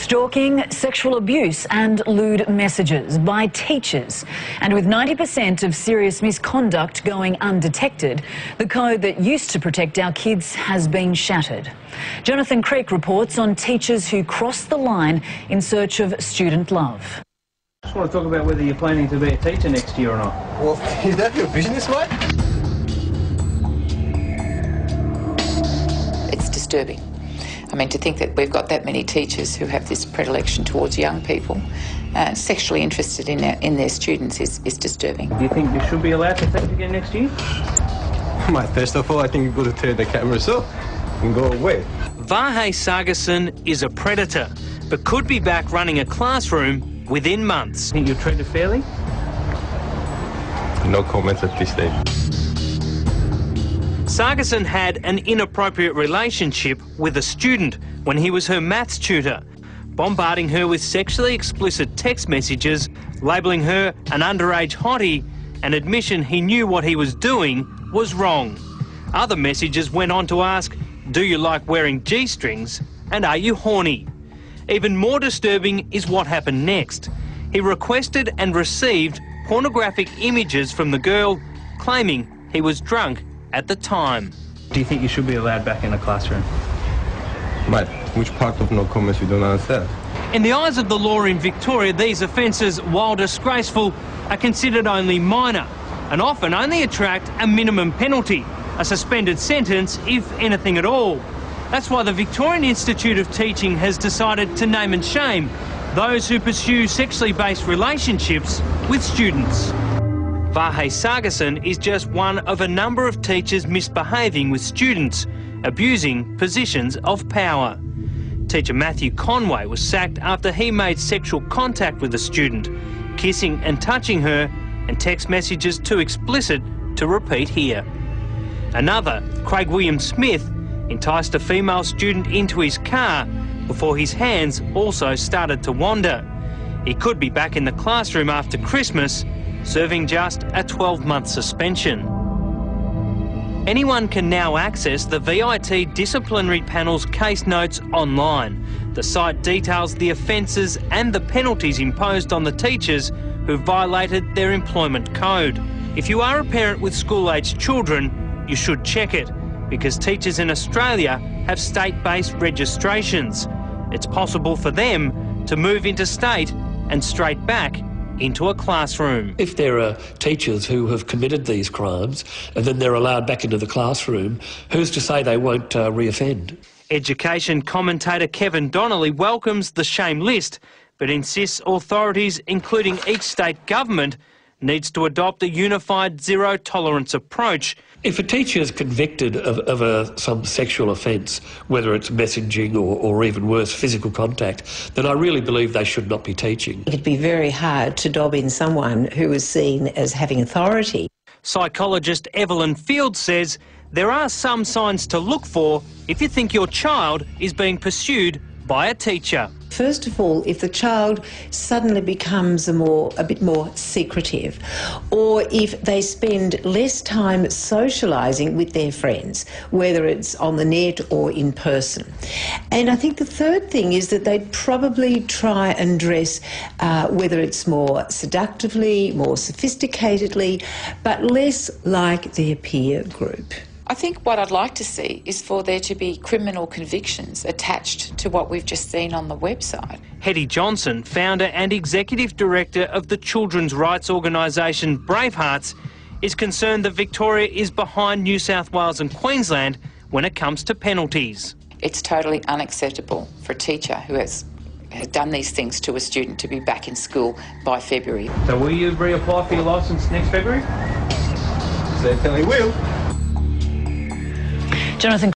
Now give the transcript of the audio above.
Stalking, sexual abuse and lewd messages by teachers. And with 90% of serious misconduct going undetected, the code that used to protect our kids has been shattered. Jonathan Creek reports on teachers who crossed the line in search of student love. I just want to talk about whether you're planning to be a teacher next year or not. Well, is that your business, mate? It's disturbing. I mean, to think that we've got that many teachers who have this predilection towards young people, sexually interested in their students is disturbing. Do you think you should be allowed to teach again next year? Mate, first of all, I think you've got to turn the cameras off and go away. Vahe Sargason is a predator, but could be back running a classroom within months. Think you're treated fairly? No comments at this stage. Sargason had an inappropriate relationship with a student when he was her maths tutor, bombarding her with sexually explicit text messages, labelling her an underage hottie, an admission he knew what he was doing was wrong. Other messages went on to ask, do you like wearing G-strings and are you horny? Even more disturbing is what happened next. He requested and received pornographic images from the girl, claiming he was drunk at the time. Do you think you should be allowed back in the classroom? Mate, which part of no comments you don't understand? In the eyes of the law in Victoria, these offences, while disgraceful, are considered only minor and often only attract a minimum penalty, a suspended sentence, if anything at all. That's why the Victorian Institute of Teaching has decided to name and shame those who pursue sexually based relationships with students. Vahe Sargason is just one of a number of teachers misbehaving with students, abusing positions of power. Teacher Matthew Conway was sacked after he made sexual contact with a student, kissing and touching her, and text messages too explicit to repeat here. Another, Craig William Smith, enticed a female student into his car before his hands also started to wander. He could be back in the classroom after Christmas, serving just a 12-month suspension. Anyone can now access the VIT disciplinary panel's case notes online. The site details the offences and the penalties imposed on the teachers who violated their employment code. If you are a parent with school-aged children, you should check it, because teachers in Australia have state-based registrations. It's possible for them to move interstate and straight back into a classroom. If there are teachers who have committed these crimes and then they're allowed back into the classroom, who's to say they won't reoffend? Education commentator Kevin Donnelly welcomes the shame list, but insists authorities, including each state government, needs to adopt a unified zero-tolerance approach. If a teacher is convicted of some sexual offence, whether it's messaging or even worse, physical contact, then I really believe they should not be teaching. It'd be very hard to dob in someone who is seen as having authority. Psychologist Evelyn Field says there are some signs to look for if you think your child is being pursued by a teacher. First of all, if the child suddenly becomes a bit more secretive, or if they spend less time socialising with their friends, whether it's on the net or in person. And I think the third thing is that they'd probably try and dress, whether it's more seductively, more sophisticatedly, but less like their peer group. I think what I'd like to see is for there to be criminal convictions attached to what we've just seen on the website. Hetty Johnson, founder and executive director of the children's rights organisation Bravehearts, is concerned that Victoria is behind New South Wales and Queensland when it comes to penalties. It's totally unacceptable for a teacher who has done these things to a student to be back in school by February. So will you reapply for your licence next February? Certainly will. Jonathan